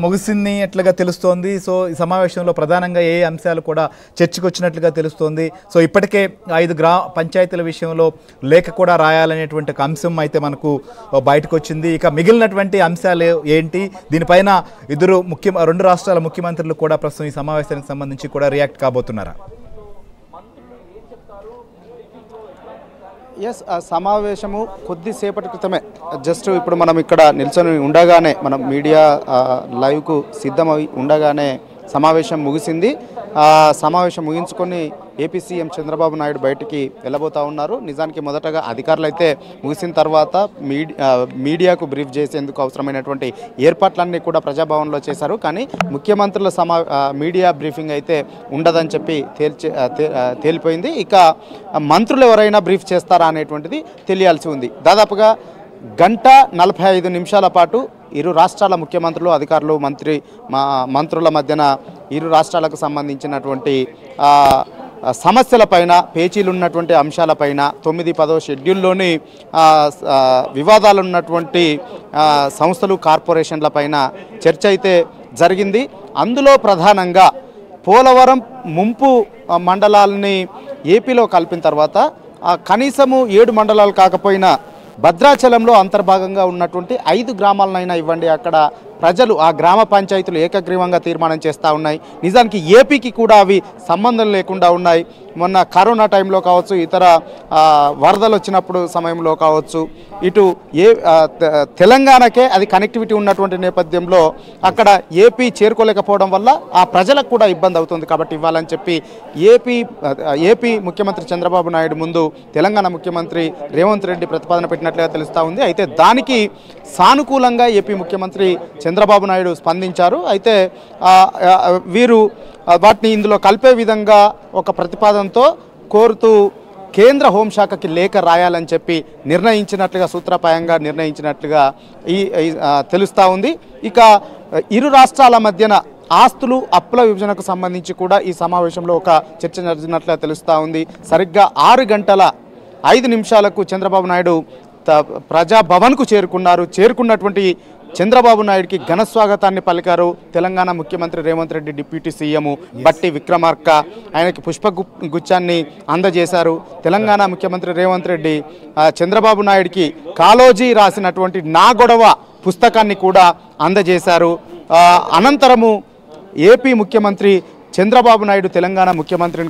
ముగిసినట్లుగా తెలుస్తోంది. సో ఈ సమావేశంలో ప్రధానంగా ఏ అంశాలు కూడా చర్చకు వచ్చినట్లుగా తెలుస్తోంది. సో ఇప్పటికే 5 పంచాయతీల విషయంలో లేఖ కూడా రాయాలనేటువంటి ఒక అంశం అయితే మనకు బయటకు వచ్చింది. ఇక మిగిలినటువంటి అంశాలు ఏంటి, దీనిపైన రెండు రాష్ట్రాల ముఖ్యమంత్రులు కూడా ప్రస్తుతం ఈ సమావేశానికి సంబంధించి కూడా రియాక్ట్ కాబోతున్నారా? ఎస్, సమావేశము కొద్దిసేపటి క్రితమే జస్ట్ ఇప్పుడు మనం ఇక్కడ నిల్చొని ఉండగానే మనం మీడియా లైవ్కు సిద్ధమై ఉండగానే సమావేశం ముగిసింది. సమావేశం ముగించుకొని ఏపీ సీఎం చంద్రబాబు నాయుడు బయటికి వెళ్ళబోతూ ఉన్నారు. నిజానికి మొదటగా అధికారులు అయితే ముగిసిన తర్వాత మీడియాకు బ్రీఫ్ చేసేందుకు అవసరమైనటువంటి ఏర్పాట్లన్నీ కూడా ప్రజాభవన్లో చేశారు. కానీ ముఖ్యమంత్రుల మీడియా బ్రీఫింగ్ అయితే ఉండదని చెప్పి తేలిపోయింది. ఇక మంత్రులు ఎవరైనా బ్రీఫ్ చేస్తారా అనేటువంటిది తెలియాల్సి ఉంది. దాదాపుగా 1:45 పాటు ఇరు రాష్ట్రాల ముఖ్యమంత్రులు, అధికారులు, మంత్రుల మధ్యన ఇరు రాష్ట్రాలకు సంబంధించినటువంటి సమస్యలపైన, పేచీలున్నటువంటి అంశాలపైన, 9-10 షెడ్యూల్లోని వివాదాలు ఉన్నటువంటి సంస్థలు, కార్పొరేషన్లపైన చర్చ అయితే జరిగింది. అందులో ప్రధానంగా పోలవరం ముంపు మండలాలని ఏపీలో కలిపిన తర్వాత కనీసము 7 మండలాలు కాకపోయినా భద్రాచలంలో అంతర్భాగంగా ఉన్నటువంటి 5 గ్రామాలనైనా ఇవ్వండి, అక్కడ ప్రజలు ఆ గ్రామ పంచాయతీలు ఏకగ్రీవంగా తీర్మానం చేస్తూ ఉన్నాయి. నిజానికి ఏపీకి కూడా అవి సంబంధం లేకుండా ఉన్నాయి. మొన్న కరోనా టైంలో కావచ్చు, ఇతర వరదలు వచ్చినప్పుడు సమయంలో కావచ్చు, ఇటు తెలంగాణకే అది కనెక్టివిటీ ఉన్నటువంటి నేపథ్యంలో అక్కడ ఏపీ చేరుకోలేకపోవడం వల్ల ఆ ప్రజలకు కూడా ఇబ్బంది అవుతుంది. కాబట్టి ఇవ్వాలని చెప్పి ఏపీ ముఖ్యమంత్రి చంద్రబాబు నాయుడు ముందు తెలంగాణ ముఖ్యమంత్రి రేవంత్ రెడ్డి ప్రతిపాదన పెట్టినట్లుగా తెలుస్తూ ఉంది. అయితే దానికి సానుకూలంగా ఏపీ ముఖ్యమంత్రి చంద్రబాబు నాయుడు స్పందించారు. అయితే వీరు వాటిని ఇందులో కలిపే విధంగా ఒక ప్రతిపాదనతో కోరుతూ కేంద్ర హోంశాఖకి లేఖ రాయాలని చెప్పి సూత్రప్రాయంగా నిర్ణయించినట్లుగా తెలుస్తూ ఉంది. ఇక ఇరు రాష్ట్రాల మధ్యన ఆస్తులు, అప్పుల విభజనకు సంబంధించి కూడా ఈ సమావేశంలో ఒక చర్చ జరిగినట్లుగా తెలుస్తూ ఉంది. సరిగ్గా 6:05 చంద్రబాబు నాయుడు ప్రజాభవన్కు చేరుకున్నటువంటి చంద్రబాబు నాయుడికి ఘన స్వాగతాన్ని పలికారు తెలంగాణ ముఖ్యమంత్రి రేవంత్ రెడ్డి, డిప్యూటీ సీఎం బట్టి విక్రమార్క. ఆయనకి పుష్పగుచ్చాన్ని అందజేశారు. తెలంగాణ ముఖ్యమంత్రి రేవంత్ రెడ్డి చంద్రబాబు నాయుడికి కాళోజీ రాసినటువంటి నా గొడవ పుస్తకాన్ని కూడా అందజేశారు. అనంతరము ఏపీ ముఖ్యమంత్రి చంద్రబాబు నాయుడు తెలంగాణ ముఖ్యమంత్రిని